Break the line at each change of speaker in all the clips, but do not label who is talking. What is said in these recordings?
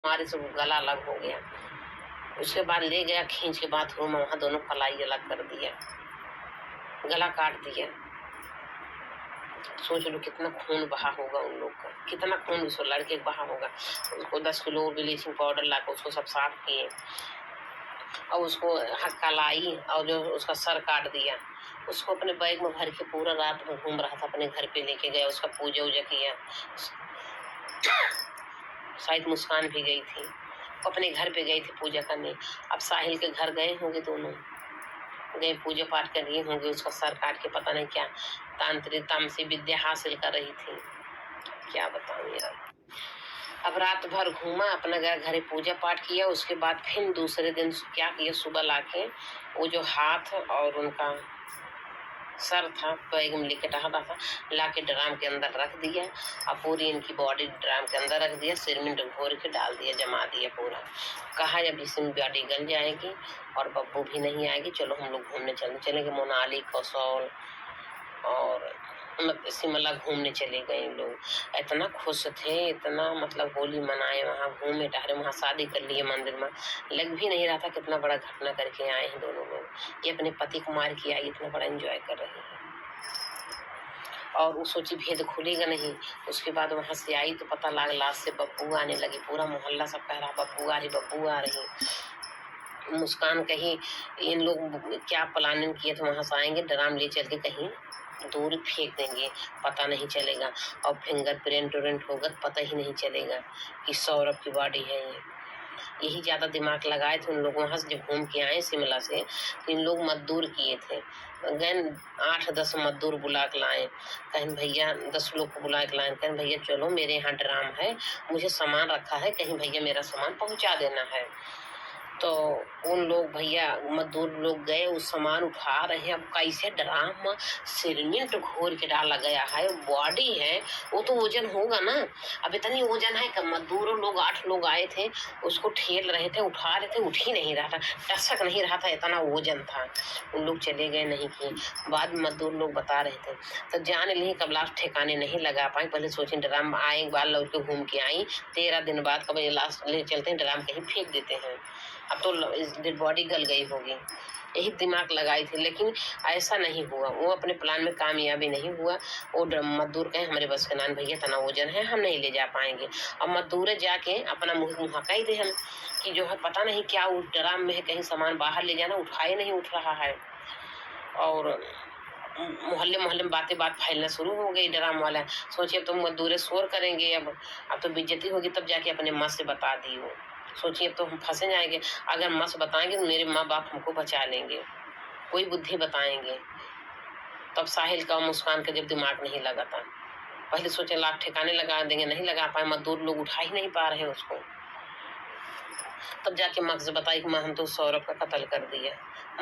हमारे से वो गला अलग हो गया। उसके बाद ले गया खींच के बाथरूम में, वहाँ दोनों कलाई अलग कर दिया, गला काट दिया। सोच लो कितना खून बहा होगा उन लोग का, कितना खून उस लड़के का बहा होगा। उसको 10 किलो ब्लीचिंग पाउडर लाकर उसको सब साफ किए और उसको कलाई और जो उसका सर काट दिया। उसको अपने बैग में भर के पूरा रात में घूम रहा था, अपने घर पे लेके गया, उसका पूजा उजा किया। शायद मुस्कान भी गई थी, अपने घर पे गई थी पूजा करने। अब साहिल के घर गए होंगे, दोनों गए पूजा पाठ कर रही होंगे। उसका सर काट के पता नहीं क्या तांत्रिक तामसी विद्या हासिल कर रही थी, क्या बताऊं यार। अब रात भर घूमा, अपना घरे पूजा पाठ किया। उसके बाद फिर दूसरे दिन क्या किया, सुबह लाके वो जो हाथ और उनका सर था बैग में लेके टहला था, लाके ड्राम के अंदर रख दिया और पूरी इनकी बॉडी ड्राम के अंदर रख दिया, सीमेंट घोर के डाल दिया, जमा दिया पूरा। कहा जब इसमें बॉडी गल जाएगी और बब्बू भी नहीं आएगी, चलो हम लोग घूमने चलेंगे। मोनाली, कसौल और शिमला घूमने चले गए लोग। इतना खुश थे, इतना मतलब होली मनाए, वहाँ घूमे टहरे, वहाँ शादी कर लिए मंदिर में। लग भी नहीं रहा था कितना बड़ा घटना करके आए हैं दोनों लोग। ये अपने पति को मार के आई, इतना बड़ा एंजॉय कर रही है। और वो सोची भेद खुलेगा नहीं। उसके बाद वहां से आई तो पता लगा लास्ट से बब्बू आने लगी। पूरा मोहल्ला सब कह रहा बब्बू आ रही, बब्बू आ रही। मुस्कान कहीं इन लोग क्या प्लानिंग किए थे, वहां से आएंगे ड्राम ले चल के कहीं दूर फेंक देंगे, पता नहीं चलेगा। और फिंगरप्रिंट होगा पता ही नहीं चलेगा कि सौरभ की बॉडी है ये। यही ज्यादा दिमाग लगाए थे उन लोग। वहां से जब घूम के आए शिमला से तो इन लोग मजदूर किए थे, गए 8-10 मजदूर बुला के लाए। कहीं भैया 10 लोग को बुला के लाए, कहीं भैया चलो मेरे यहाँ ड्राम है, मुझे सामान रखा है, कहीं भैया मेरा सामान पहुंचा देना है। तो उन लोग भैया मजदूर लोग गए, उस सामान उठा रहे हैं। अब कैसे ड्राम में सीमेंट घोर के डाला गया है, बॉडी है, वो तो वजन होगा ना। अब इतनी वजन है कि मजदूर लोग 8 लोग आए थे, उसको ठेल रहे थे, उठा रहे थे, उठ ही नहीं रहा था, टसक नहीं रहा था, इतना वजन था। उन लोग चले गए नहीं किए। बाद में मजदूर लोग बता रहे थे तो जान ली कब लास्ट ठिकाने नहीं लगा पाए। पहले सोचे ड्राम आए, एक बार लौट के घूम के आई, 13 दिन बाद कब लास्ट ले चलते हैं ड्राम कहीं फेंक देते हैं। अब तो डेड बॉडी गल गई होगी, यही दिमाग लगाई थी, लेकिन ऐसा नहीं हुआ। वो अपने प्लान में कामयाबी नहीं हुआ। वो मजदूर कहे हमारे बस के नान भैया तना वजन है, हम नहीं ले जा पाएंगे। और मजदूर जाके अपना मुँह कही दे हम कि जो है पता नहीं क्या उस ड्राम में है, कहीं सामान बाहर ले जाना, उठाए नहीं उठ रहा है। और मोहल्ले मोहल्ले में बात फैलना शुरू हो गई। ड्राम वाला सोचे अब तो मजदूर शोर करेंगे, अब तो बेइज्जती होगी, तब जाके अपने माँ से बता दी। वो सोचिए अब तो हम फंसे जाएंगे, अगर माँ से बताएंगे तो मेरे माँ बाप हमको बचा लेंगे, कोई बुद्धि बताएंगे। तब साहिल का मुस्कान का जब दिमाग नहीं लगा था, पहले सोचे लाख ठिकाने लगा देंगे, नहीं लगा पाए, मजदूर लोग उठा ही नहीं पा रहे उसको। तब जाके माँ से बताई कि माँ हम तो सौरभ का कत्ल कर दिया,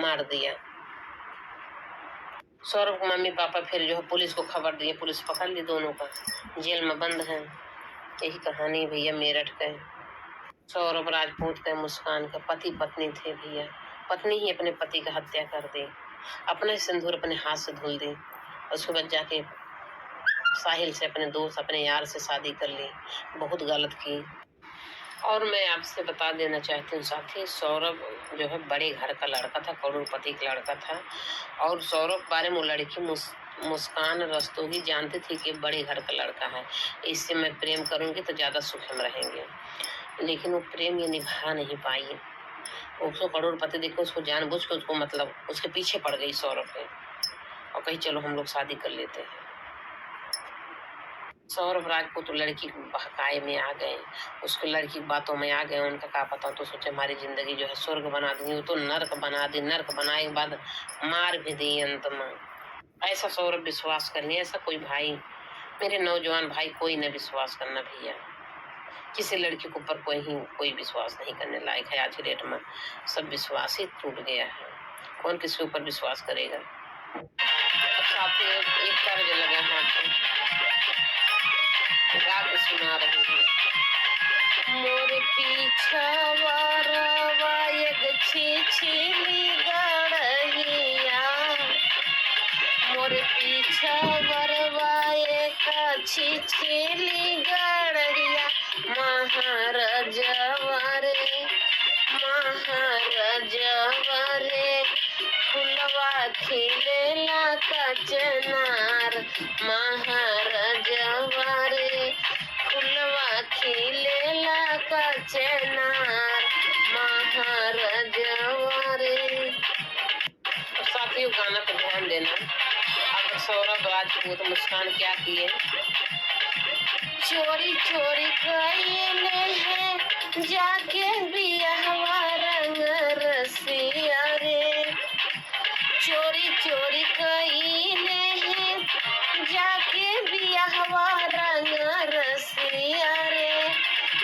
मार दिया। सौरभ को मम्मी पापा फिर जो है पुलिस को खबर दिए, पुलिस पकड़ ली दोनों का, जेल में बंद है। यही कहानी भैया मेरठ के सौरभ राजपूत के मुस्कान के पति पत्नी थे भैया। पत्नी ही अपने पति का हत्या कर दी, अपना सिंदूर अपने हाथ से धुल दी। उसके बाद जाके साहिल से, अपने दोस्त अपने यार से शादी कर ली, बहुत गलत की। और मैं आपसे बता देना चाहती हूँ साथी, सौरभ जो है बड़े घर का लड़का था, करोड़पति का लड़का था। और सौरभ बारे में वो लड़की मुस्कान रस्तोगी जानती थी कि बड़े घर का लड़का है, इससे मैं प्रेम करूंगी तो ज्यादा सुख में रहेंगे। लेकिन वो प्रेम ये निभा नहीं पाई। उसको करोड़पति देखो, उसको जानबूझ के उसको मतलब उसके पीछे पड़ गई सौरभ पे, और कही चलो हम लोग शादी कर लेते हैं। सौरभ राजपूत लड़की बहकाए में आ गए, उसको लड़की की बातों में आ गए। उनका क्या पता, तो सोचे हमारी जिंदगी जो है स्वर्ग बना देंगे, वो तो नर्क बना दी। नर्क बनाए के बाद मार भी दी अंत में। ऐसा सौरभ विश्वास करनी, ऐसा कोई भाई, मेरे नौजवान भाई, कोई न विश्वास करना भैया। किसी लड़की के ऊपर कोई विश्वास नहीं करने लायक है। आज की डेट में सब विश्वास ही टूट गया है, कौन किसके ऊपर विश्वास करेगा। अच्छा एक तरह लगा हाथ गा के सुना रही हूँ। मोर पीछा एक छिछली गड़हिया, मोर पीछा एक छिछली गड़हिया, महाराजवा खिलेला कचनार महाराजवा रे, फुलवा खिलेला कचनार महाराजवा रे। और साथियों गाना पे ध्यान देना। अब सौरभ राजपूत मुस्कान क्या किए, चोरी चोरी कइले है जाके बियाहवा रंग रसिया रे, चोरी चोरी कइले है जाके बियाहवा रंग रसिया रे,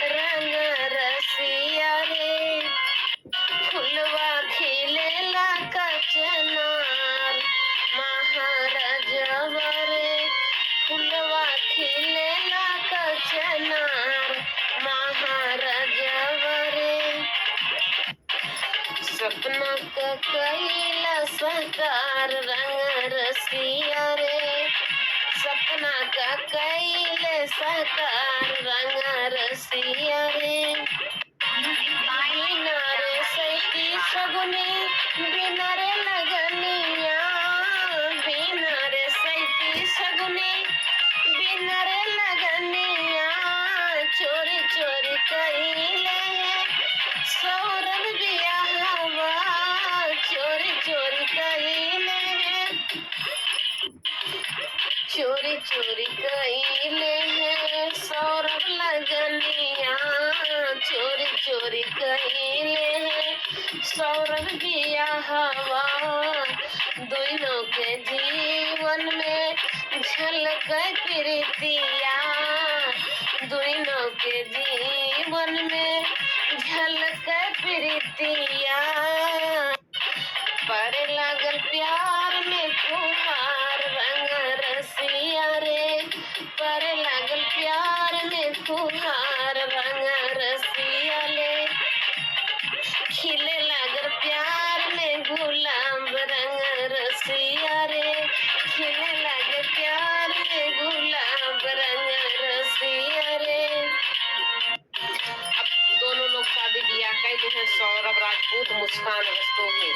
रंग रसिया रे। फुलवा खिलेला कचनार महाराजवा रे, फुलवा खिलेला कचनार महाराजवा रे। सपना का कैला साकार रंग रसिया रे, सपना का कैले साकार रंग रसिया रे। बिना रे सैती सगुनी बिना रे लगनिया, बिना रे सैती सगुनी बिना रे लगनिया, चोरी चोरी कइले है सौरभ बियाहवा, चोरी चोरी कइले है, चोरी चोरी कइले है सौरभ लगनिया, चोरी चोरी कइले है सौरभ बियाहवा। दोनों के जीवन में झलक प्रीतिया, दोनों के जीवन में झलक प्रीतिया। पड़े लागल प्यार में फुहार रंग रसिया रे, पड़े लागल प्यार में फुहार रंग रसिया ले, खिले लागल प्यार में गुलाब रंग रसिया रे, खिले लागल प्यार में गुलाब रंग रसिया रे। अब दोनों लोग शादी ब्याह कैले हैं, सौरभ राजपूत मुस्कान रस्तोगी,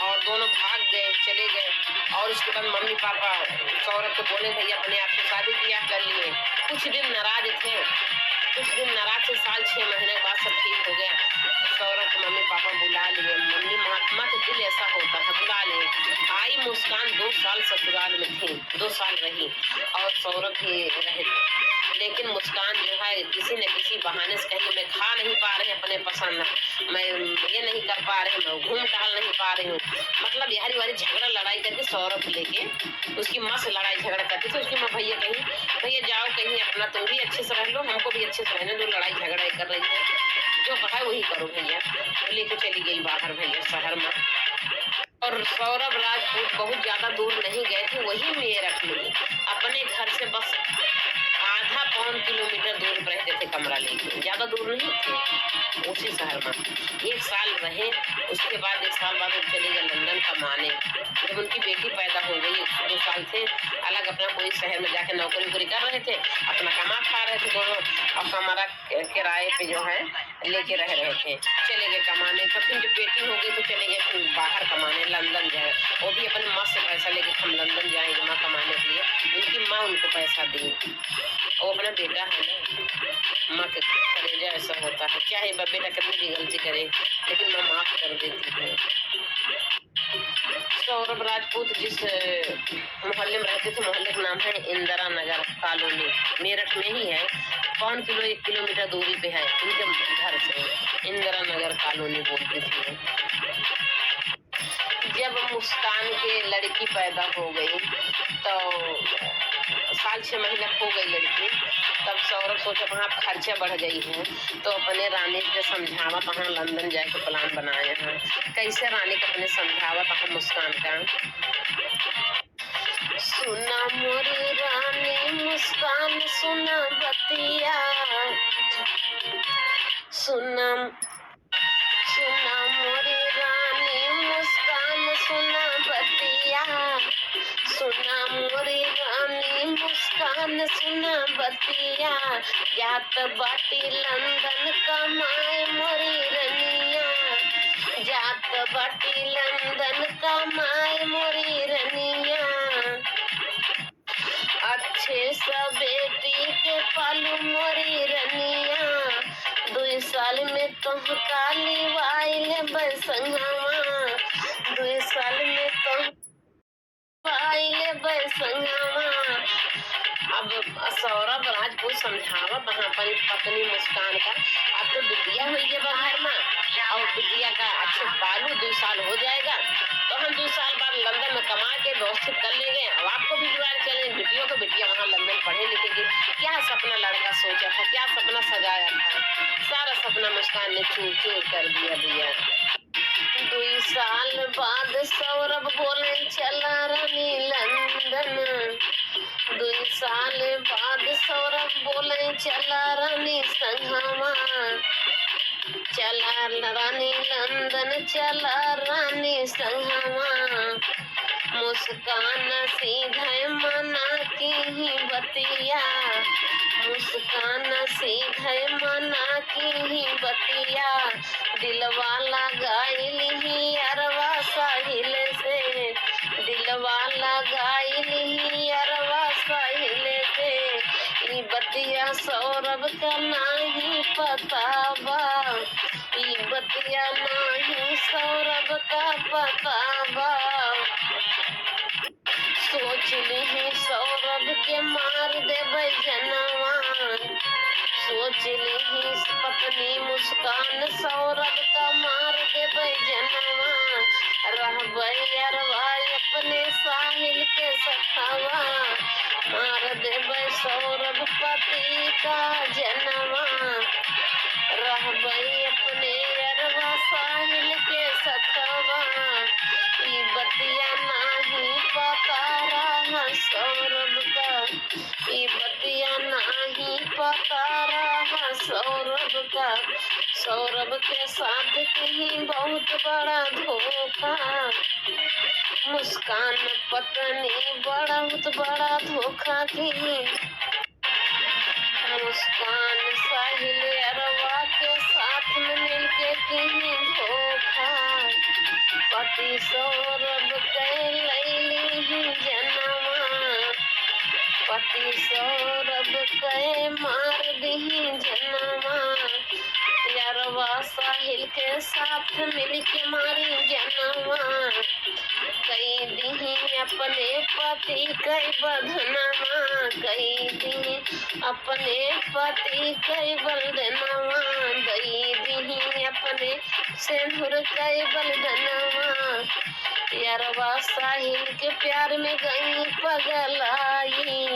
और दोनों भाग गए चले गए। और उसके बाद मम्मी पापा सौरभ को बोले भैया अपने आप से शादी ब्याह कर लिए। कुछ दिन नाराज थे, कुछ दिन नाराज थे, साल 6 महीने के बाद सब ठीक हो गया। सौरभ के मम्मी पापा बुला लिए, मम्मी महात्मा के दिल ऐसा होता है, बुला लिए। आई मुस्कान 2 साल ससुराल में थी, 2 साल रही और सौरभ भी रहे, लेकिन मुस्कान जो है किसी न किसी बहाने से कहीं मैं खा नहीं पा रहे अपने पसंद, मैं ये नहीं कर पा रहे, मैं घूम टहल नहीं पा रही हूँ, मतलब यारी वारी झगड़ा लड़ाई करके सौरभ लेके उसकी माँ से लड़ाई झगड़ा करती थी। उसकी माँ भैया कहीं भैया जाओ कहीं अपना, तुम भी अच्छे से रह लो, हमको भी अच्छे से रहने दो, लड़ाई झगड़ा कर रही है, जो कहा वही करो भैया। तो लेके चली गई बाहर भैया शहर में। और सौरभ राजपूत बहुत ज्यादा दूर नहीं गए थे, वही मेरठ में अपने घर से बस आधा पौन किलोमीटर दूर पर रहते थे कमरा लेके, ज्यादा दूर नहीं थे, उसी शहर में 1 साल रहे। उसके बाद 1 साल बाद वो चले गए लंदन कमाने। जब उनकी बेटी पैदा हो गई 2 साल थे अलग अपना कोई शहर में जाके नौकरी वोकरी कर रहे थे, अपना कमा खा रहे थे दोनों, और कमरा किराए पे जो है लेके रह रहे थे, चले गए कमाने। तो फिर जब बेटी हो गई तो चले गए फिर बाहर कमाने, लंदन जाए, वो भी अपनी माँ से पैसा लेके हम लंदन जाएंगे माँ कमाने के लिए। उनकी माँ उनको पैसा दी, वो अपना बेटा है ना, माँ के कलेजा ऐसा होता है, चाहे बेटा कितनी भी गलती करे लेकिन माँ माफ कर देती है। सौरभ राजपूत जिस मोहल्ले में रहते थे, मोहल्ले का नाम है इंदिरा नगर कॉलोनी, मेरठ में ही है, 1 किलोमीटर दूरी पे है उनके घर से, इंदिरा नगर कॉलोनी बोलती थी। जब मुस्कान के लड़की पैदा हो गई तो साल 6 महीना हो गई लड़की, तब सौरभ सोचा वहाँ खर्चा बढ़ गई है, तो अपने रानी से समझावत वहाँ लंदन जाए के प्लान बनाए हैं। कैसे रानी को अपने समझावत वहाँ मुस्कान का, सुना मोरी रानी मुस्कान सुना बतिया, सुना मोरी रानी मुस्कान सुना बतिया, सुना मोरी रानी मुस्कान सुना बतिया, जात बाटी लंदन कमाए मोरी रनिया, जात बाटी लंदन कमाए मोरी पालू मोरी रनिया, 2 साल में तुम काली वाइले बसंगवा, 2 साल में तुम वाइले बसंगवा। अब सौरभ राजपूत समझावत वहाँ पर पत्नी मुस्कान का, अब तो बिटिया हुई है बाहर में और बिटिया का अच्छे पालू 2 साल हो जाएगा तो हम 2 साल बाद लंदन में कमा के व्यवस्थित कर लेंगे। अब आपको भी जुआर चले बिटियों को, बिटिया वहाँ लंदन पढ़े लिखेगी। क्या सपना लड़का सोचा था, क्या सपना सजाया था, सारा सपना मुस्कान ने चूर चूर कर दिया भैया। 2 साल बाद सौरभ बोले चला रानी लंदन, 2 साल बाद सौरभ बोले चला रानी संगमा, चला रानी लंदन चला रानी संगमा। मुस्कान सीधे मना की ही बतिया, मुस्कान सीधे मना की ही बतिया, दिलवा लगाइल ही अरवा साहिल से, दिलवा लगाइल ही अरवा साहिल से। ई बतिया सौरभ का नहीं पता बा, ई बतिया नहीं सौरभ का पता बा। सोच ली सौरभ के मार देबै जनवा, सोच ली पत्नी मुस्कान सौरभ का मार देबै जनवा, रहबै अरवा अपने साहिल के सखवा, मार देबै सौरभ पति का जनवा, रहबै अपने अरवा साहिल के सखवा। ई बतिया नहीं पता रहा सौरभ का, ई बतिया नहीं पता रहा सौरभ का। सौरभ के साथ कहीं बहुत बड़ा धोखा, मुस्कान पत्नी बहुत बड़ा धोखा की। मुस्कान साहिल अरवा के साथ में मिलके कहीं धोखा, पति सौरभ के लैली ही जनवा, पति सौरभ के मार दी जनवा, अरवा साहिल के साथ मिलके मारी जनवा। कई दी अपने पति कई बधनवा, कई दी अपने पति कई बलदनवा, दई दी अपने सिंदूर कई बलदनवा। अरवा साहिल के प्यार में गई पगलाई,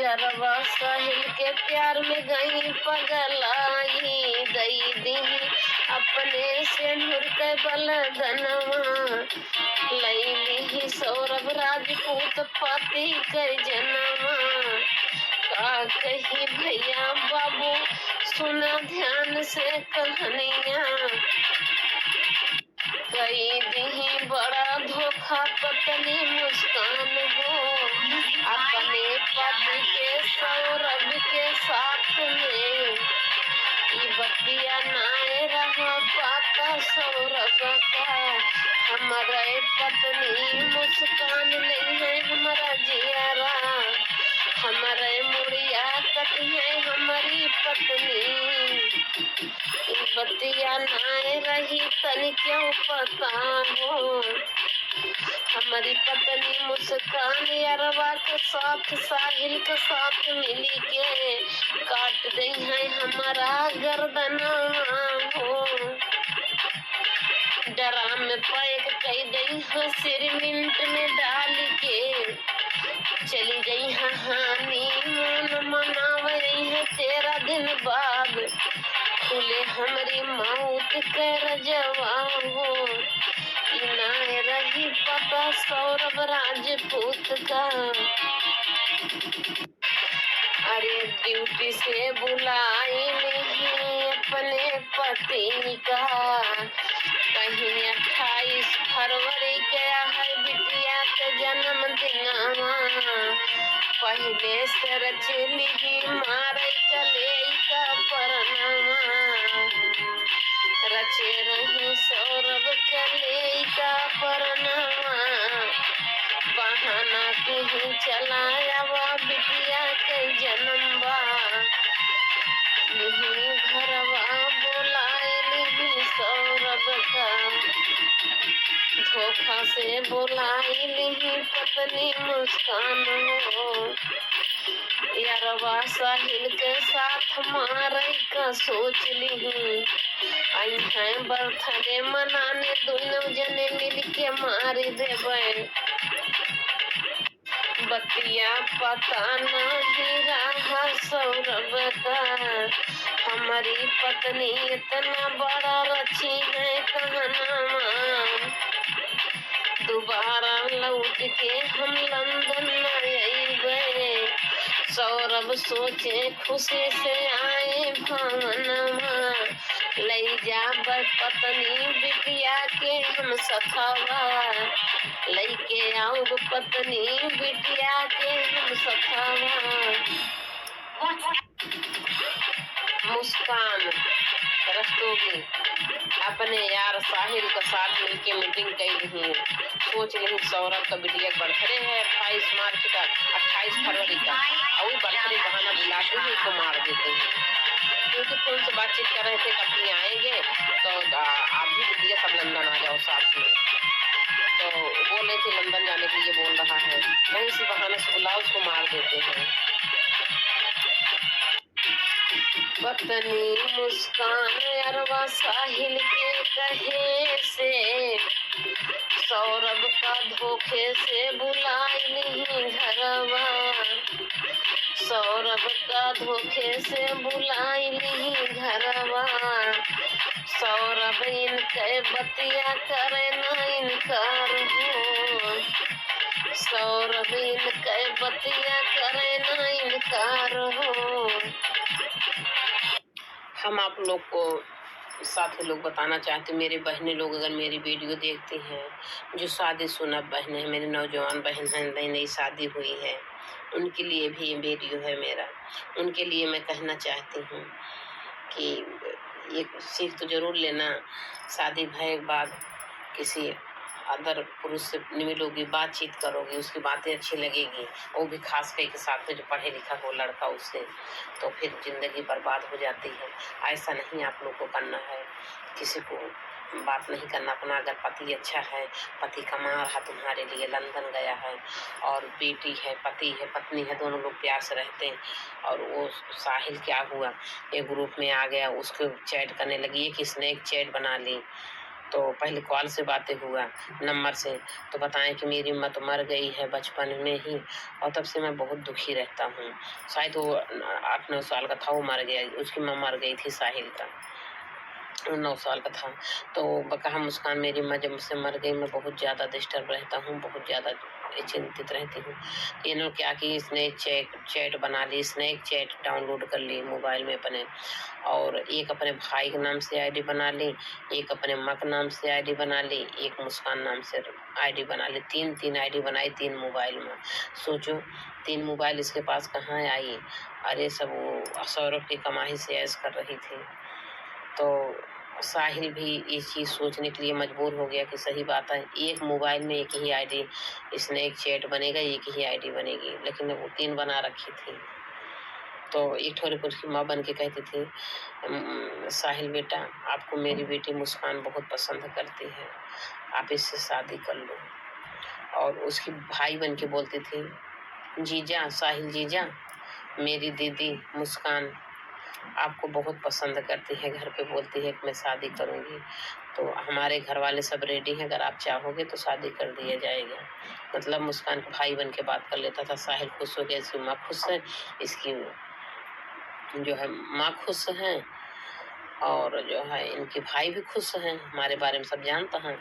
अरवा साहिल के प्यार में गई पगलाई, दई दी अपने सिंदूर के बलदनवा। लैली सौरभ राजपूत पति के जनवा, का कही भैया बाबू सुना ध्यान से कहानिया। कई दी बड़ा धोखा पत्नी मुस्कान हो, अपने पति के सौरभ के साथ में। ई बतिया नाय रहा पाता सौरभ का, हमारे पत्नी मुस्कान नहीं है हमारा जियारा, हमारे मुड़िया कटी है हमारी पत्नी। ई बतिया नाय रही तनी क्यों पता हो, हमारी पत्नी मुस्कान अरवा के साथ साहिल के साथ मिली के काट दी है हमारा गर्दना हो। डरा में पैक कई गई है सिर मिनट में डाल के, चली गई है हानि मन मनाव रही है 13 दिन बाद, खुले हमारी मौत कर जवाब हो। ना रही पता सौरभ राजपूत का, अरे ड्यूटी से बुलाई नहीं अपने पति का, कहीं 28 फरवरी गया है बिटिया के जन्मदिनवा, पहले से रचली मारे कले का परनवा, रचे रही सौरभ कले का परनवा, बहाना कहीं चलाया वा बिटिया के जन्म धोखा से बुलाई ली पत्नी मुस्कान हो, यारवा साहिल के साथ मारे का सोच ली। आई है बर्थडे मनाने दोनों जने मिल के मार देवे। बतिया पता नहीं रहा सौरभ का, हमारी पत्नी इतना बड़ा रची है कहनामा। दोबारा लौट के हम लंदन आए, सौरभ सोचे खुशी से आए भवनमा। लई जा पत्नी बिटिया के हम सथवा, लईके आओ पत्नी बिटिया के हम सथवा। मुस्कान रस्तोगी अपने यार साहिल के साथ मिलके मीटिंग कर रही। सोच रही सौरभ का बिटिया बर्थडे है 28 मार्च का, 28 फरवरी का, और बर्थडे बहाना बुलाते ही इसको मार देते हैं। क्योंकि फोन से बातचीत कर रहे थे कभी आएंगे तो आप भी बिटिया सब लंदन आ जाओ साथ में। तो बोल रहे थे लंदन जाने के लिए बोल रहा है, वहीं से बहाने से बुलाओ उसको मार देते हैं। पत्नी मुस्कान अरवा साहिल के कहे से, सौरभ का धोखे से बुलाई नहीं घरवा। सौरभ का धोखे से बुलाई नहीं घरवा। सौरभ इनके बतिया करे ना इनकार हो, सौरभ इनके बतिया करे ना इनकार हो। हम आप लोग को साथी लोग बताना चाहते, मेरे बहनें लोग अगर मेरी वीडियो देखती हैं, जो शादीशुदा बहनें हैं, मेरी नौजवान बहन हैं, नई नई शादी हुई है, उनके लिए भी ये वीडियो है मेरा। उनके लिए मैं कहना चाहती हूँ कि एक सीख तो जरूर लेना, शादी भय के बाद किसी अदर पुरुष से मिलोगी, बातचीत करोगी, उसकी बातें अच्छी लगेगी, वो भी खास करके साथ में जो पढ़े लिखा हो लड़का उससे, तो फिर जिंदगी बर्बाद हो जाती है। ऐसा नहीं आप लोग को करना है, किसी को बात नहीं करना अपना। अगर पति अच्छा है, पति कमा रहा तुम्हारे लिए, लंदन गया है, और बेटी है, पति है, पत्नी है, दोनों लोग प्यार से रहते हैं, और वो साहिल क्या हुआ, एक ग्रुप में आ गया, उसको चैट करने लगी, एक स्नैक चैट बना ली। तो पहले कॉल से बातें हुआ नंबर से, तो बताएं कि मेरी माँ तो मर गई है बचपन में ही, और तब से मैं बहुत दुखी रहता हूँ। शायद वो 8-9 साल का था, वो मर गया, उसकी माँ मर गई थी साहिल का, 9 साल का था। तो कहा मुस्कान मेरी माँ जब मुझसे मर गई, मैं बहुत ज़्यादा डिस्टर्ब रहता हूँ, बहुत ज़्यादा चिंतित रहती हूँ। इन्होंने क्या कि स्नैक चैट बना ली, स्नैक चैट डाउनलोड कर ली मोबाइल में अपने, और एक अपने भाई के नाम से आईडी बना ली, एक अपने माँ के नाम से आईडी बना ली, एक मुस्कान नाम से आईडी बना ली। 3 आईडी बनाई 3 मोबाइल में। सोचो 3 मोबाइल इसके पास कहाँ आई। अरे सब वो सौरभ की कमाई से ऐश कर रही थी। तो साहिल भी ये चीज़ सोचने के लिए मजबूर हो गया कि सही बात है, एक मोबाइल में एक ही आईडी स्नैक चैट बनेगा, एक ही आईडी बनेगी, लेकिन वो 3 बना रखी थी। तो एक ठोरी उसकी माँ बन के कहती थी, साहिल बेटा आपको मेरी बेटी मुस्कान बहुत पसंद करती है, आप इससे शादी कर लो। और उसकी भाई बन के बोलती थी, जीजा साहिल जीजा मेरी दीदी मुस्कान आपको बहुत पसंद करती है, घर पे बोलती है कि मैं शादी करूंगी, तो हमारे घर वाले सब रेडी हैं, अगर आप चाहोगे तो शादी कर दिया जाएगा। मतलब मुस्कान के भाई बन के बात कर लेता था। साहिल खुश हो गया, इसकी माँ खुश है, इसकी जो है माँ खुश है, और जो है इनके भाई भी खुश हैं, हमारे बारे में सब जानता है।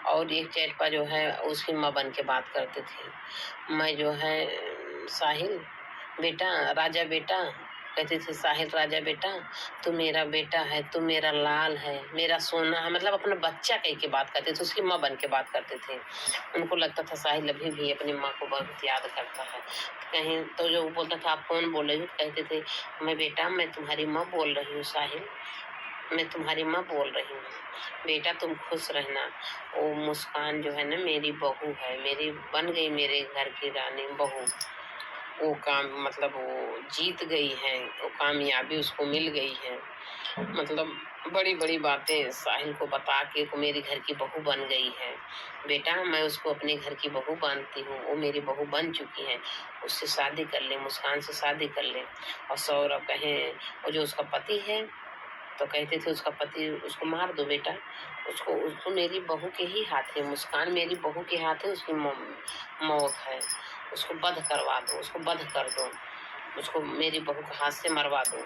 और एक चैट पर जो है उसकी माँ बन के बात करती थी, मैं जो है साहिल बेटा, राजा बेटा, कहती थी साहिल राजा बेटा तू मेरा बेटा है, तू मेरा लाल है, मेरा सोना है, मतलब अपना बच्चा कह के बात करती थी, उसकी माँ बन के बात करते थे। उनको लगता था साहिल अभी भी अपनी माँ को बहुत याद करता है। कहीं तो जो बोलता था आप कौन बोल रही हो, कहते थे मैं बेटा मैं तुम्हारी माँ बोल रही हूँ साहिल, मैं तुम्हारी माँ बोल रही हूँ बेटा, तुम खुश रहना। वो मुस्कान जो है ना मेरी बहू है, मेरी बन गई मेरे घर की रानी बहू। वो काम मतलब वो जीत गई है, वो कामयाबी उसको मिल गई है। मतलब बड़ी-बड़ी बातें साहिल को बता के वो मेरे घर की बहू बन गई है। बेटा मैं उसको अपने घर की बहू मानती हूँ, वो मेरी बहू बन चुकी है, उससे शादी कर ले, मुस्कान से शादी कर ले। और सौरभ कहें और जो उसका पति है, तो कहते थे उसका पति उसको मार दो बेटा, उसको उसको मेरी बहू के ही हाथ है, मुस्कान मेरी बहू के हाथ है, उसकी मौत है, उसको वध करवा दो, उसको वध कर दो, उसको मेरी बहू के हाथ से मरवा दो।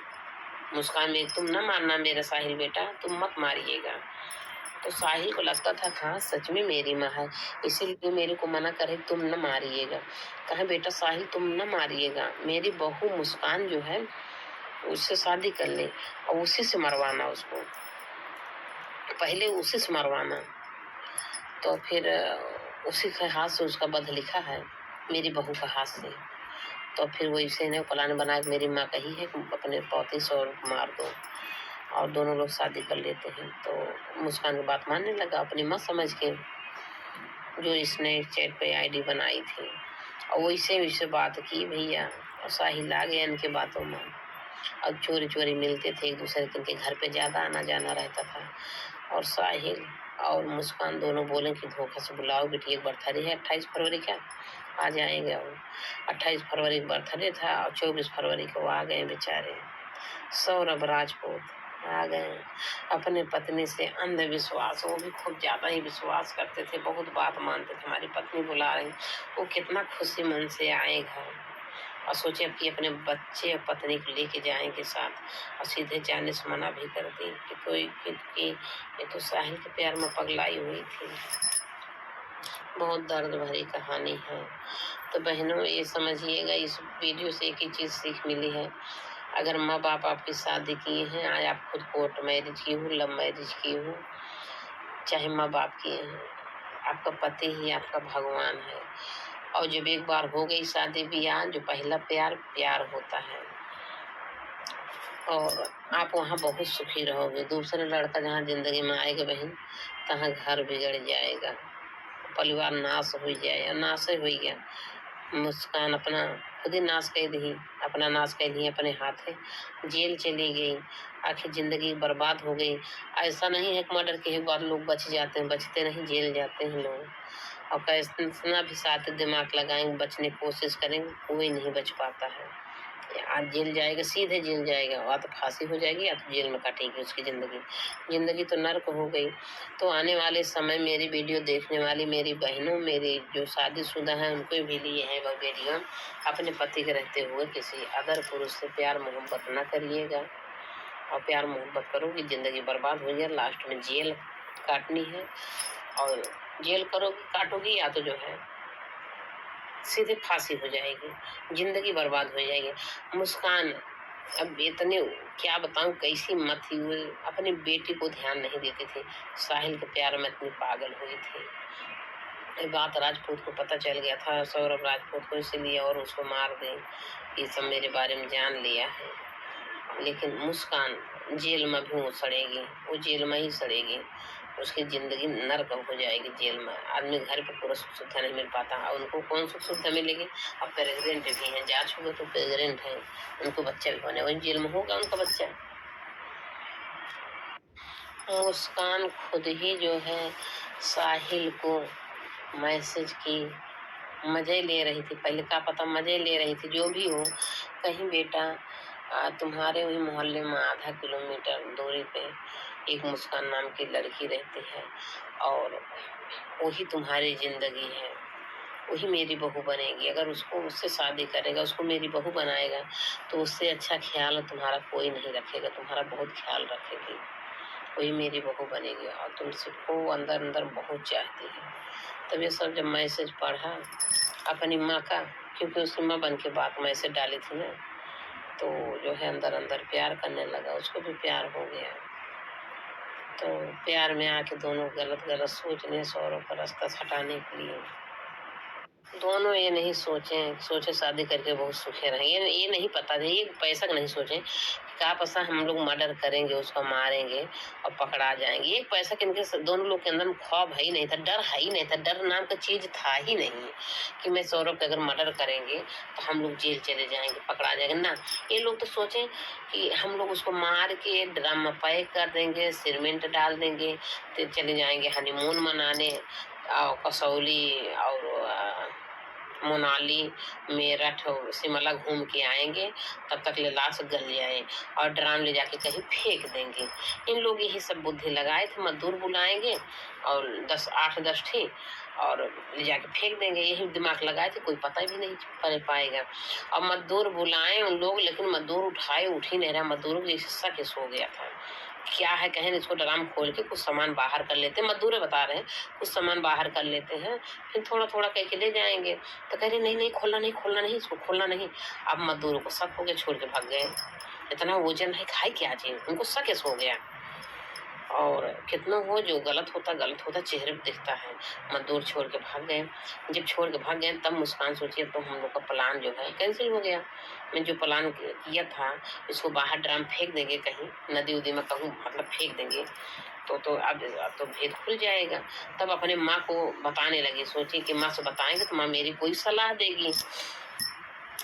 मुस्कान में तुम न मारना मेरा साहिल बेटा, तुम मत मारिएगा। तो साहिल को लगता था हाँ सच में मेरी माँ है, इसीलिए मेरे को मना करे तुम न मारिएगा। कहा बेटा साहिल तुम न मारिएगा, मेरी बहू मुस्कान जो है उससे शादी कर ले और उसी से मरवाना उसको, पहले उसी से मरवाना। तो फिर उसी के हाथ से उसका वध लिखा है, मेरी बहू का हाथ से। तो फिर वो इसे ने प्लान बना के मेरी माँ कही है कि अपने पौती से और मार दो और दोनों लोग शादी कर लेते हैं। तो मुस्कान की बात मानने लगा अपनी माँ समझ के, जो इसने चैट पे आईडी बनाई थी, और वैसे वैसे बात की भैया, और साहिल आ गया इनके बातों में। अब चोरी चोरी मिलते थे एक दूसरे के, इनके घर पे ज़्यादा आना जाना रहता था। और साहिल और मुस्कान दोनों बोले कि धोखा से बुलाओ बेटी, एक बर्थडे है 28 फरवरी का, आ जाएंगे। वो 28 फरवरी का बर्थडे था और 24 फरवरी को आ गए बेचारे। सौरभ राजपूत आ गए अपने पत्नी से अंधविश्वास, वो भी खूब ज्यादा ही विश्वास करते थे, बहुत बात मानते थे, हमारी पत्नी बुला रही। वो कितना खुशी मन से आए घर और सोचे कि अपने बच्चे और पत्नी को लेके जाएंगे साथ, और सीधे जाने से मना भी कर दी कि कोई कि ये तो साहिल के प्यार में पगलाई हुई थी। बहुत दर्द भरी कहानी है। तो बहनों ये समझिएगा, इस वीडियो से एक ही चीज़ सीख मिली है, अगर माँ बाप आपकी शादी किए हैं, आए आप खुद कोर्ट मैरिज की हो, लव मैरिज की हो, चाहे माँ बाप किए हैं, आपका पति ही आपका भगवान है। और जब एक बार हो गई शादी ब्याह, जो पहला प्यार प्यार होता है, और आप वहाँ बहुत सुखी रहोगे। दूसरे लड़का जहाँ जिंदगी में आएगा बहन, तहाँ घर बिगड़ जाएगा, परिवार नाश हो जाए, या नाश हो गया। मुस्कान अपना खुद ही नाश कर दी, अपना नाश कर दी अपने हाथ है, जेल चली गई, आखिर जिंदगी बर्बाद हो गई। ऐसा नहीं है कि मर्डर के बाद लोग बच जाते हैं, बचते नहीं, जेल जाते हैं लोग। और कैसा भी साथ दिमाग लगाएंगे, बचने की कोशिश करेंगे, कोई नहीं बच पाता है। आज जेल जाएगा, सीधे जेल जाएगा, या तो फांसी हो जाएगी या तो जेल में काटेगी उसकी जिंदगी। जिंदगी तो नर्क हो गई। तो आने वाले समय मेरी वीडियो देखने वाली मेरी बहनों, मेरी जो शादीशुदा हैं, उनको भी लिए है वह वीडियो, अपने पति के रहते हुए किसी अदर पुरुष से प्यार मोहब्बत न करिएगा। और प्यार मोहब्बत करोगी जिंदगी बर्बाद हो गया, लास्ट में जेल काटनी है। और जेल करोगी काटोगी या तो जो है सीधे फांसी हो जाएगी, जिंदगी बर्बाद हो जाएगी। मुस्कान अब इतने क्या बताऊं कैसी मत थी वो, अपनी बेटी को ध्यान नहीं देती थी, साहिल के प्यार में इतनी पागल हुई थी। ये बात राजपूत को पता चल गया था, सौरभ राजपूत को, इसलिए और उसको मार दे, ये सब मेरे बारे में जान लिया है। लेकिन मुस्कान जेल में भी वो सड़ेगी, वो जेल में ही सड़ेगी, उसकी जिंदगी नर्क हो जाएगी जेल में। आदमी घर पे पूरा सुख सुविधा नहीं मिल पाता, और उनको कौन सुख सुविधा मिलेगी। अब प्रेग्नेंट भी है, जांच होगा तो प्रेग्नेंट है, उनको बच्चा भी होने, वही जेल में होगा उनका बच्चा। मुस्कान खुद ही जो है साहिल को मैसेज की, मजे ले रही थी, पहले का पता मजे ले रही थी, जो भी हो कहीं बेटा तुम्हारे वही मोहल्ले में आधा किलोमीटर दूरी पे एक मुस्कान नाम की लड़की रहती है, और वही तुम्हारी जिंदगी है, वही मेरी बहू बनेगी। अगर उसको उससे शादी करेगा, उसको मेरी बहू बनाएगा, तो उससे अच्छा ख्याल तुम्हारा कोई नहीं रखेगा, तुम्हारा बहुत ख्याल रखेगी, वही मेरी बहू बनेगी। और तुमको अंदर अंदर बहुत चाहती है। तब ये सब जब मैसेज पढ़ा अपनी माँ का, क्योंकि उसकी माँ बन के बात मैसेज डाली थी ना, तो जो है अंदर अंदर प्यार करने लगा, उसको भी प्यार हो गया। तो प्यार में आके दोनों गलत गलत सोच लिए, सौरभ का रास्ता हटाने के लिए। दोनों ये नहीं सोचे शादी करके बहुत सुखी रहेंगे, ये नहीं पता था, ये पैसा का नहीं सोचे क्या पता हम लोग मर्डर करेंगे, उसको मारेंगे और पकड़ा जाएंगे। एक पैसा कि इनके दोनों लोग के अंदर में खौफ है ही नहीं था, डर है ही नहीं था, डर नाम का चीज था ही नहीं कि मैं सौरभ का अगर मर्डर करेंगे तो हम लोग जेल चले जाएंगे, पकड़ा जाएंगे ना। ये लोग तो सोचें कि हम लोग उसको मार के ड्रम में पैक कर देंगे, सीमेंट डाल देंगे, तो चले जाएंगे हनीमून मनाने और कसौली और मनाली, मेरठ और शिमला घूम के आएंगे, तब तक ले लाश गल जाए और ड्राम ले जाके कहीं फेंक देंगे। इन लोग यही सब बुद्धि लगाए थे, मजदूर बुलाएंगे और 8-10 ठी और ले जाके फेंक देंगे, यही दिमाग लगाए थे, कोई पता भी नहीं कर पाएगा। और मजदूर बुलाए उन लोग, लेकिन मजदूर उठाए उठ ही नहीं रहा, मजदूरों की शक सो गया था। क्या है कहें, इसको ड्राम खोल के कुछ सामान बाहर कर लेते हैं, मजदूर बता रहे हैं कुछ सामान बाहर कर लेते हैं, फिर थोड़ा थोड़ा कह के ले जाएंगे। तो कह रहे नहीं नहीं, खोलना नहीं, खोलना नहीं, इसको खोलना नहीं। अब मजदूरों को शक हो गया, छोड़ के भाग गए। इतना वजन है, खाए क्या चीज, उनको शक हो गया। और कितना हो, जो गलत होता चेहरे पे दिखता है। मजदूर छोड़ के भाग गए। जब छोड़ के भाग गए तब मुस्कान सोची अब तो हम लोग का प्लान जो है कैंसिल हो गया। मैं जो प्लान किया था, इसको बाहर ड्राम फेंक देंगे कहीं नदी उदी में, कहूँ मतलब फेंक देंगे तो अब तो भेद खुल जाएगा। तब अपने माँ को बताने लगी, सोची कि माँ से बताएंगे तो माँ मेरी कोई सलाह देगी।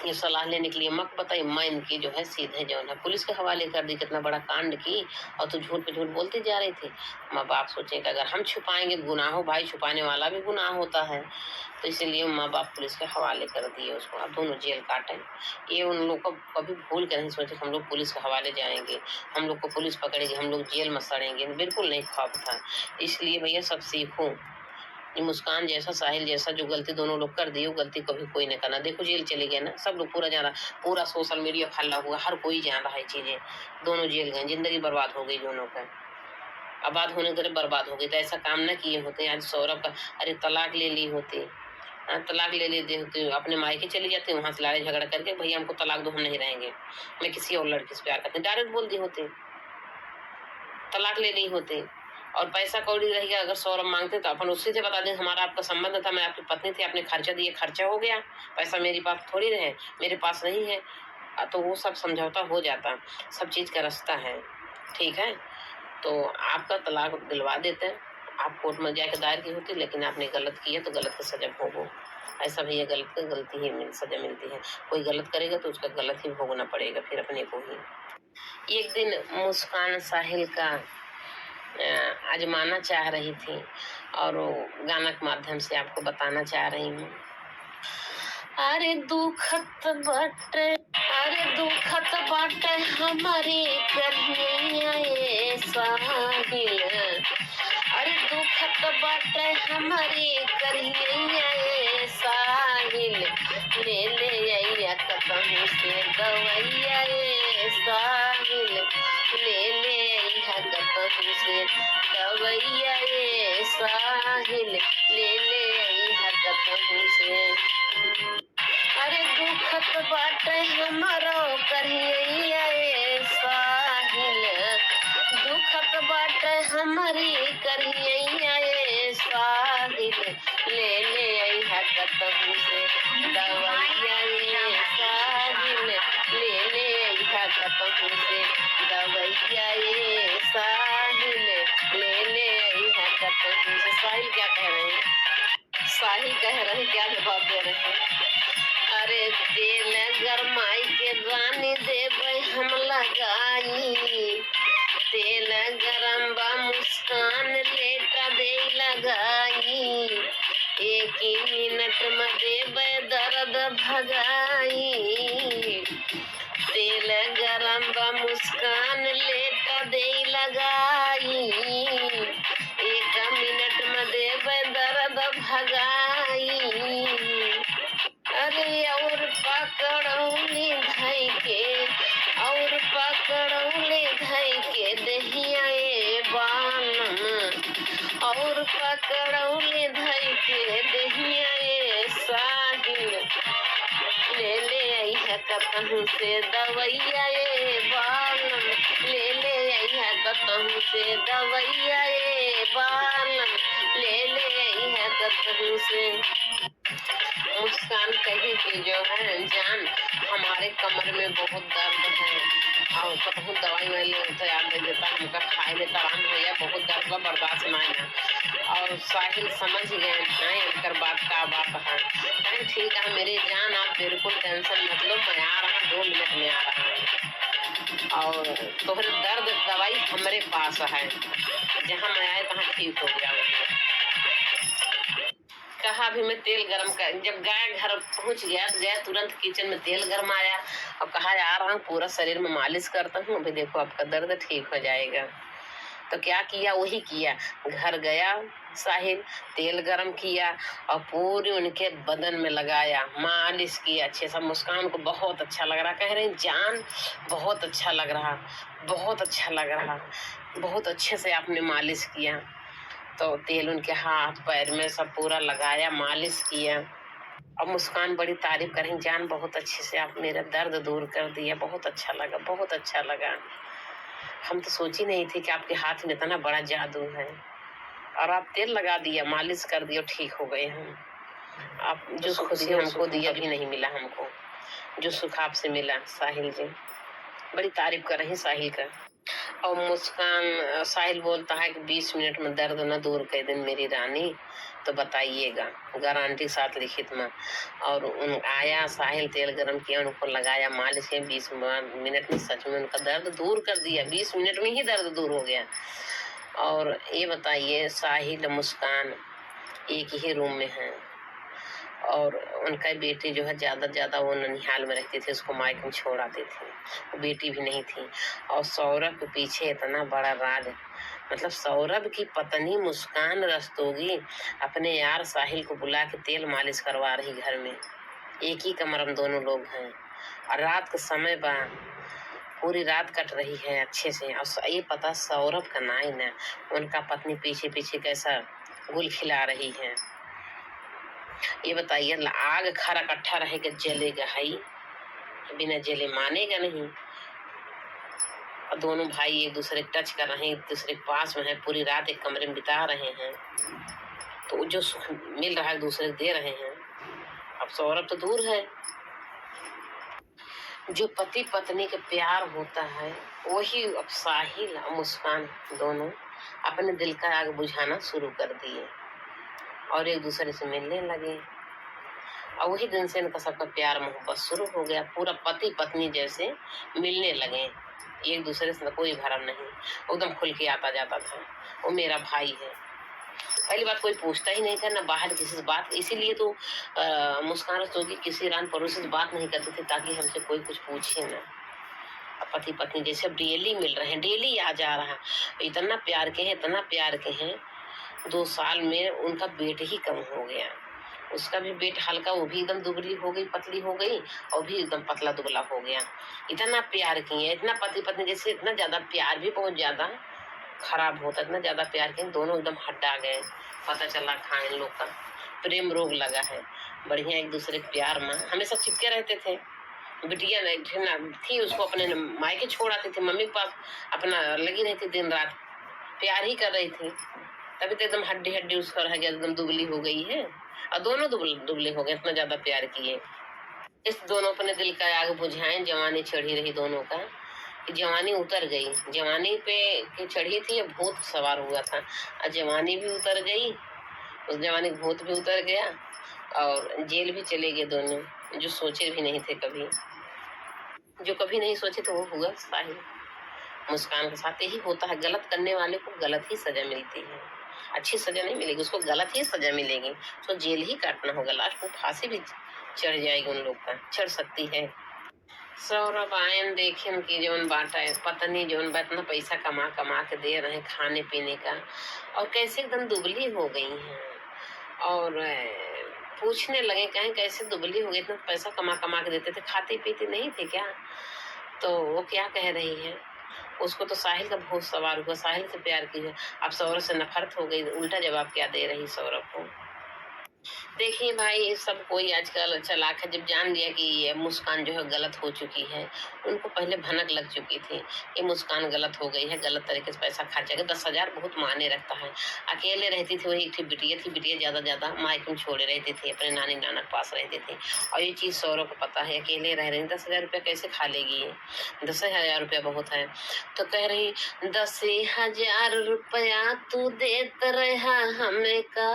ये सलाह लेने के लिए माँ को बताई, माँ इनकी जो है सीधे जो है पुलिस के हवाले कर दी। कितना बड़ा कांड की और तू झूठ पे झूठ बोलती जा रही थी। माँ बाप सोचे कि अगर हम छुपाएंगे गुनाह हो, भाई छुपाने वाला भी गुनाह होता है, तो इसीलिए माँ बाप पुलिस के हवाले कर दिए उसको। अब दोनों जेल काटे। ये उन लोग को कभी भूल कर नहीं सोचे हम लोग पुलिस के हवाले जाएंगे, हम लोग को पुलिस पकड़ेगी, हम लोग जेल में सड़ेंगे, बिल्कुल नहीं खौफ था। इसलिए भैया सब सीखो। ये मुस्कान जैसा, साहिल जैसा जो गलती दोनों लोग कर दी, वो गलती कभी कोई नहीं करना। देखो जेल चले गए ना सब लोग, पूरा जान रहा, पूरा सोशल मीडिया फैला हुआ, हर कोई जान रहा है चीजें। दोनों जेल गए, जिंदगी बर्बाद हो गई दोनों का, आबाद होने के लिए बर्बाद हो गई। तो ऐसा काम ना किए होते। आज सौरभ का अरे तलाक ले ली होती, तलाक ले लेते होते, अपने मायके चली जाती, वहां से लड़ाई झगड़ा करके भैया हमको तलाक दो, हम नहीं रहेंगे, मैं किसी और लड़की से प्यार करती, डायरेक्ट बोल दी होती, तलाक ले ली होती। और पैसा कौड़ी रहेगा, अगर सौरभ मांगते तो अपन उसी से बता दें हमारा आपका संबंध था, मैं आपकी पत्नी थी, आपने खर्चा दिया, खर्चा हो गया, पैसा मेरे पास थोड़ी रहे, मेरे पास नहीं है, तो वो सब समझौता हो जाता, सब चीज का रास्ता है। ठीक है, तो आपका तलाक दिलवा देते हैं, आप कोर्ट में जाके दायर की होती, लेकिन आपने गलत किया तो गलत की सजा भोगो। ऐसा भैया गलत की गलती ही सजा मिलती है, कोई गलत करेगा तो उसका गलत ही भोगना पड़ेगा फिर अपने को ही। एक दिन मुस्कान साहिल का आजमाना चाह रही थी और वो गाना के माध्यम से आपको बताना चाह रही हूँ। अरे दुखत बाटे, अरे दुखत बाटे हमारी कन्हैया ये साहिल, अरे दुखत बाटे हमारी कन्हैया ये साहिल, ले ले आइया कतहु से दवैया ये साहिल, ले ले आइया कतहु से दवैया ये साहिल, ले ले आइया कतहु से। अरे दुखत बाटे हमारो कन्हैया ये साहिल, दुखत बाटे हमारी कन्हैया ये साहिल, ले ले आइया कतहु से दवैया ये साहिल, ले ले आइया कतहु से दवैया ये साहिल, ले ले आइया कतहु से। साहिल क्या कह रहे हैं, साहिल कह रहे हैं, क्या जवाब दे रहे हैं। अरे तेल गरमाई के रानी देवे हम लगाई, तेल गरम बा मुस्कान लेटा दे लगाई, एक ही मिनट में देवे दर्द भगाई, तेल गरम बा मुस्कान लेटा दे लगाई, एक मिनट में देवे दर्द भगाई। अरे और पकड़ौली धई के, और पकड़ौली धई के दहिया ए बालम, और पकड़ौली धई के दहिया ए साहिल, ले ले आइया कतहु से दवैया ए बालम, ले ले आइया कतहु से दवैया ए बालम, ले ले आइया कतहु से। मुस्कान कही कि जो है जान, हमारे कमर में बहुत दर्द है, और कहूँ दवाई वाई तैयार दे देता, हमका खाए ले आराम हो गया, बहुत दर्द बा बर्दाश्त ना है। और साहिल समझ गए हैं इनकर बात का बात है। कहें ठीक है मेरी जान, आप बिल्कुल टेंशन मत लो, मैं आ रहा 2 मिनट में आ रहा हूँ। और तोहरे दर्द दवाई हमारे पास है, जहाँ मैं आए तहाँ ठीक हो गया। कहा अभी मैं तेल गरम कर, जब गाय घर पहुंच गया तो गया तुरंत किचन में तेल गरम आया और कहा आ रहा हूँ पूरा शरीर में मालिश करता हूँ, अभी देखो आपका दर्द ठीक हो जाएगा। तो क्या किया, वही किया। घर गया साहिल, तेल गरम किया और पूरी उनके बदन में लगाया, मालिश किया अच्छे से। मुस्कान को बहुत अच्छा लग रहा, कह रही जान बहुत अच्छा लग रहा, बहुत अच्छा लग रहा, बहुत अच्छे से आपने मालिश किया। तो तेल उनके हाथ पैर में सब पूरा लगाया, मालिश किया। और मुस्कान बड़ी तारीफ करें, जान बहुत अच्छे से आप मेरा दर्द दूर कर दिया, बहुत अच्छा लगा, बहुत अच्छा लगा। हम तो सोची नहीं थी कि आपके हाथ में इतना बड़ा जादू है, और आप तेल लगा दिया, मालिश कर दिया, ठीक हो गए हम। आप जो खुशी हमको दिया भी नहीं मिला हमको, जो सुख आपसे मिला साहिल जी। बड़ी तारीफ कर रही साहिल का। और मुस्कान साहिल बोलता है कि 20 मिनट में दर्द न दूर कर दिन मेरी रानी, तो बताइएगा, गारंटी साथ लिखित में। और उन आया साहिल, तेल गरम किया, उनको लगाया, मालिश किया, 20 मिनट में सच में उनका दर्द दूर कर दिया, 20 मिनट में ही दर्द दूर हो गया। और ये बताइए साहिल मुस्कान एक ही रूम में हैं, और उनका बेटी जो है ज्यादा वो ननिहाल में रहती थी, उसको मायके में छोड़ आती थी, वो बेटी भी नहीं थी। और सौरभ के पीछे इतना बड़ा राज, मतलब सौरभ की पत्नी मुस्कान रस्तोगी अपने यार साहिल को बुला के तेल मालिश करवा रही घर में, एक ही कमरे में दोनों लोग हैं, और रात का समय बा, पूरी रात कट रही है अच्छे से। और ये पता सौरभ का नाई ना, उनका पत्नी पीछे पीछे कैसा गुल खिला रही है। ये बताइए, आग खरा इकट्ठा रहेगा जलेगा है, बिना जले मानेगा नहीं। और दोनों भाई एक दूसरे टच कर रहे हैं, एक दूसरे के पास में है, पूरी रात एक कमरे में बिता रहे हैं, तो जो सुख मिल रहा है दूसरे दे रहे हैं। अब सौरभ तो दूर है। जो पति पत्नी का प्यार होता है वही अब साहिल और मुस्कान दोनों अपने दिल का आग बुझाना शुरू कर दिए और एक दूसरे से मिलने लगे। और वही दिन से इनका सबका प्यार मोहब्बत शुरू हो गया, पूरा पति पत्नी जैसे मिलने लगे, एक दूसरे से कोई भरम नहीं, एकदम खुल के आता जाता था, वो मेरा भाई है। पहली बात कोई पूछता ही नहीं था ना बाहर किसी से बात, इसीलिए तो मुस्कान रस्तोगी किसी रान पड़ोसी से बात नहीं करते थे, ताकि हमसे कोई कुछ पूछे ना। पति पत्नी जैसे अब डेली मिल रहे हैं, डेली आ जा रहा है, इतना प्यार के हैं, इतना प्यार के हैं। 2 साल में उनका वेट ही कम हो गया, उसका भी वेट हल्का, वो भी एकदम दुबली हो गई, पतली हो गई, और भी एकदम पतला दुबला हो गया। इतना प्यार किए, इतना पति पत्नी जैसे, इतना ज्यादा प्यार भी बहुत ज्यादा खराब होता, इतना ज्यादा प्यार किए, दोनों एकदम हड्डा गए। पता चला था इन लोग का प्रेम रोग लगा है, बढ़िया एक दूसरे के प्यार में हमेशा चिपके रहते थे। बिटिया थी, उसको अपने मायके छोड़ आती थी, मम्मी के पास अपना लगी रहती, दिन रात प्यार ही कर रही थी। तभी तो एकदम हड्डी हड्डी उसका रह गया, एकदम दुबली हो गई है, और दोनों दुबले हो गए, इतना ज्यादा प्यार किए। इस दोनों अपने दिल का आग बुझाएं, जवानी चढ़ी रही दोनों का, जवानी उतर गई, जवानी पे चढ़ी थी, भूत सवार हुआ था, और जवानी भी उतर गई, उस जवानी भूत भी उतर गया, और जेल भी चले गए दोनों, जो सोचे भी नहीं थे कभी, जो कभी नहीं सोचे तो वो हुआ साहिल मुस्कान के साथ। यही होता है, गलत करने वाले को गलत ही सजा मिलती है, अच्छी सजा नहीं मिलेगी, उसको गलत ही सजा मिलेगी, तो जेल ही काटना होगा, लास्ट में फांसी भी चढ़ जाएगी उन लोग का, चढ़ सकती है। सौरभ आयन देखे उनकी जौन बाटा है पत्नी, जौन बा इतना पैसा कमा कमा के दे रहे हैं खाने पीने का, और कैसे एकदम दुबली हो गई हैं। और पूछने लगे कहें कैसे दुबली हो गई, इतना पैसा कमा कमा के देते थे, खाती पीती नहीं थे क्या? तो वो क्या कह रही है, उसको तो साहिल का बहुत सवार हुआ, साहिल से प्यार की है, अब सौरभ से नफरत हो गई, उल्टा जवाब क्या दे रही सौरभ को। देखिए भाई, सब कोई आजकल चालाक है। जब जान लिया कि ये मुस्कान जो है गलत हो चुकी है, उनको पहले भनक लग चुकी थी कि मुस्कान गलत हो गई है, गलत तरीके से पैसा खर्चा कर। 10,000 बहुत मायने रखता है। अकेले रहती थी, वही एक थी बिटिया थी, बिटिया ज़्यादा मायके में छोड़े रहती थी, अपने नानी नाना के पास रहती थी। और ये चीज़ सौरभ को पता है, अकेले रह रही, 10,000 रुपया कैसे खा लेगी ये? 10,000 रुपया बहुत है। तो कह रही, 10,000 रुपया तू देत रहा हमें का,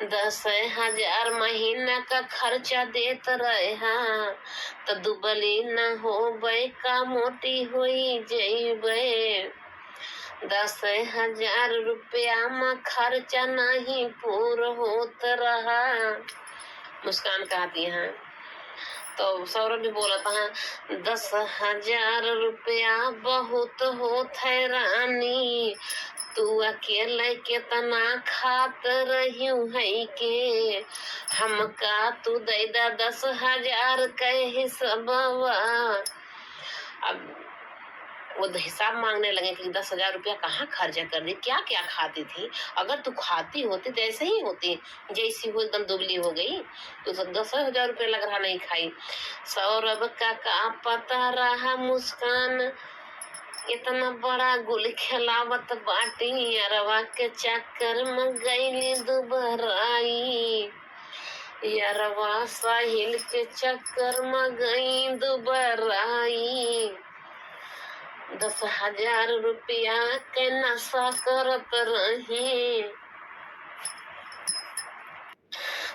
10,000 महीना का खर्चा देत रहे हाँ, तो दुबली न होबे का मोटी होई जइबे। 10,000 रुपया में खर्चा नहीं पूरा होत रहा। मुस्कान कहती है। तो सौरभ भी बोला था, 10,000 रुपया बहुत होत है रानी, तू अकेले कितना खात रही है के, हमका तू दे दा 10,000 के हिसाबवा। अब वो हिसाब मांगने लगे कि 10,000 रुपया कहाँ खर्चा कर दी, क्या क्या खाती थी, अगर तू खाती होती तो ऐसे ही होती, जैसी वो एकदम दुबली हो गई, तो 10,000 रुपया लग रहा नहीं खाई। सौरभ का पता रहा मुस्कान इतना बड़ा गुल खिलावत बाटी, अरवा के चक्कर में गईली दुबराई, यरवा साहिल के चक्कर में गई दुबराई। 10,000 रुपया के नशा करत रही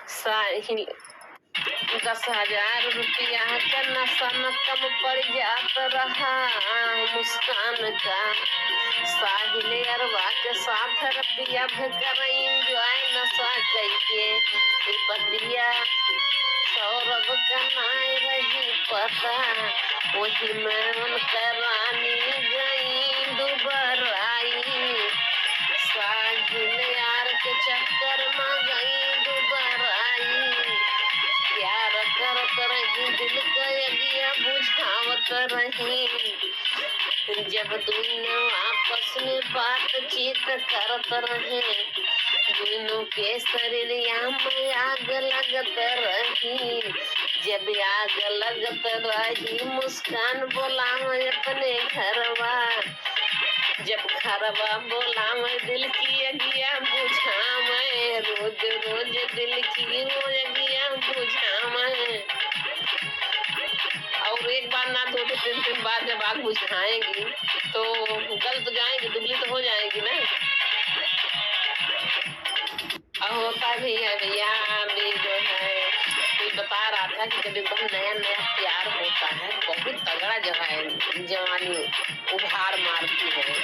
साहिल, 10,000 रुपया का नशा न कम पड़ जात रहा मुस्कान का, साहिल अरवा के साथ रतिया भकर एंजॉय नशा करके बतिया सौरभ का नाय रही पता, वही में उनका रानी गई दुबराई, साहिल यार के चक्कर में गई दुबराई, प्यार करत रही दिल का अगिया बुझावत रही, जब दोनों आपस में बातचीत करत रहे, दोनों के शरीरिया में आग लगत रही, जब आग लगत रही मुस्कान बोलावे अपने घरवा, जब घरवा बोलावे दिल की अगिया बुझावे, रोज रोज दिल की अगिया बुझावे। और एक बार ना दो तीन दिन बाद जब आग बुझाएंगी तो गल तो जाएंगी, दुबली तो हो जाएगी ना। और होता भी है भैया, भी जो है कोई बता रहा था कि जब एकदम नया नया प्यार होता है, बहुत तगड़ा जो है जवानी उभार मारती है,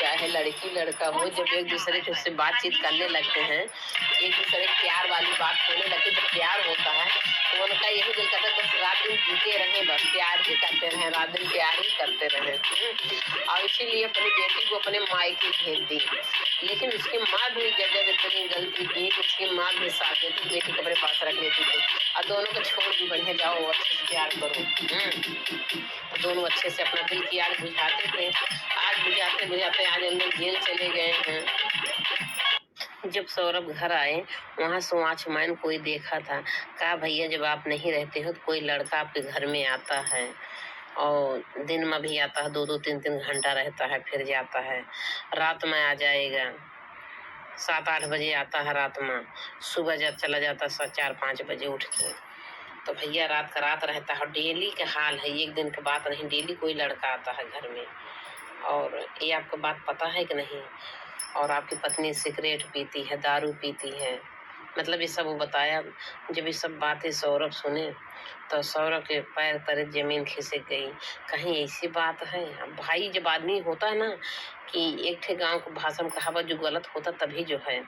चाहे लड़की लड़का हो, जब एक दूसरे के उससे बातचीत करने लगते हैं, एक दूसरे के प्यार वाली बात होने लगती, जब प्यार होता है तो उनका यही दिल करता है बस रात दिन जीते रहे, बस प्यार ही करते रहे, रात दिन प्यार ही करते रहे। और इसीलिए अपनी बेटी को अपने मायके भेज दी, लेकिन उसकी माँ भी जब इतनी गलती की, उसकी माँ भी साथ देती, बेटी को अपने पास रख लेती थी, और दोनों को छोड़ भी बढ़िया जाओ अच्छे से प्यार करो। दोनों अच्छे से अपना दिल की आग बुझाते थे, आग बुझाते बुझाते आज हम लोग जेल चले गए हैं। जब सौरभ घर आए, वहाँ से वॉचमैन कोई देखा था, कहा भैया जब आप नहीं रहते हो तो कोई लड़का आपके घर में आता है, और दिन में भी आता है, 2-2 3-3 घंटा रहता है, फिर जाता है, रात में आ जाएगा, 7-8 बजे आता है रात में, सुबह चला जाता है 4-5 बजे उठ के। तो भैया रात का रात रहता है, डेली का हाल है, एक दिन की बात नहीं, डेली कोई लड़का आता है घर में। और ये आपको बात पता है कि नहीं? और आपकी पत्नी सिगरेट पीती है, दारू पीती है, मतलब ये सब वो बताया। जब ये सब बातें सौरभ सुने तो सौरभ के पैर तले जमीन खिसक गई, कहीं ऐसी बात है? अब भाई जब आदमी होता है ना कि एक ठे गांव को भाषा में कहावत, जो गलत होता तभी जो है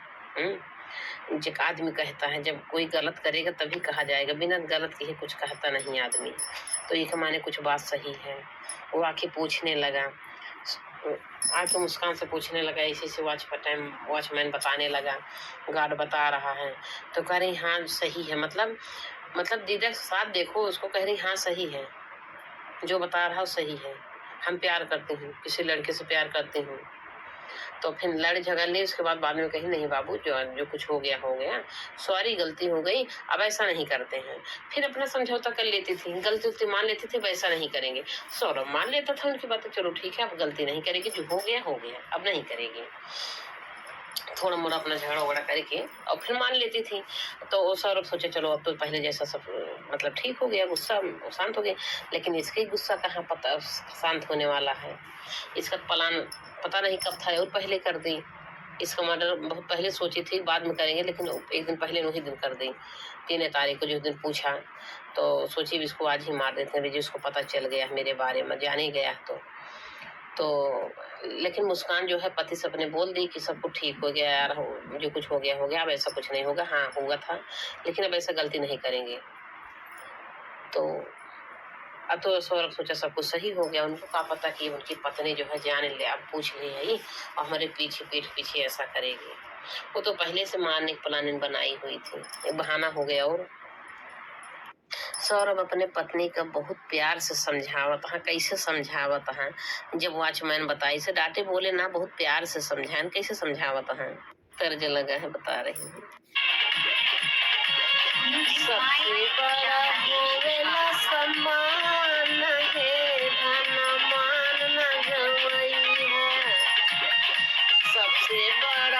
जो आदमी कहता है, जब कोई गलत करेगा तभी कहा जाएगा, बिना गलत किए कुछ कहता नहीं आदमी। तो ये माने कुछ बात सही है। वो आके पूछने लगा, आके मुस्कान से पूछने लगा, इसी से वॉचमैन बताने लगा, गार्ड बता रहा है। तो कह रही हाँ सही है, मतलब दीदा के साथ देखो उसको, कह रही हाँ सही है, जो बता रहा है सही है, हम प्यार करते हैं, किसी लड़के से प्यार करते हूँ। तो फिर लड़ झगड़ ली। उसके बाद में कही नहीं बाबू, जो जो कुछ हो गया, सॉरी, गलती हो गई, अब ऐसा नहीं करते हैं। फिर अपना समझौता कर लेती थी, गलती उलती मान लेती थी, वैसा नहीं करेंगे। सौरभ मान लेता था उनकी बातें, चलो ठीक है अब गलती नहीं करेगी, जो हो गया अब नहीं करेगी। थोड़ा मोड़ा अपना झगड़ा वगड़ा करके और फिर मान लेती थी। तो सौरभ सोचे चलो अब तो पहले जैसा सब मतलब ठीक हो गया, गुस्सा शांत हो गया। लेकिन इसका ही गुस्सा कहाँ पता शांत होने वाला है। इसका प्लान पता नहीं कब था और पहले कर दी। इसका मर्डर बहुत पहले सोची थी, बाद में करेंगे, लेकिन एक दिन पहले वही दिन कर दी। 3 तारीख को जिस दिन पूछा तो सोची इसको आज ही मार देते हैं, जिसको पता चल गया मेरे बारे में, जान ही गया तो लेकिन मुस्कान जो है पति से अपने बोल दी कि सब कुछ ठीक हो गया यार, जो कुछ हो गया, अब ऐसा कुछ नहीं होगा। हाँ हुआ था, लेकिन अब ऐसा गलती नहीं करेंगे। तो अब तो सौरभ सोचा सब कुछ सही हो गया। उनको क्या पता कि उनकी पत्नी जो है जान ले, अब पूछ ली है और हमारे पीठ पीछे ऐसा करेगी। वो तो पहले से मारने की प्लानिंग बनाई हुई थी, एक बहाना हो गया। और सौरभ अपने पत्नी का बहुत प्यार से समझावत है। कैसे समझावत है, जब वॉचमैन बताई से डांटे बोले ना, बहुत प्यार से समझाएं। कैसे समझावत है, तर्ज लगा है, बता रही हूँ। सबसे बड़ा होवेला सम्मान है, धन मान न गवई है। सबसे बड़ा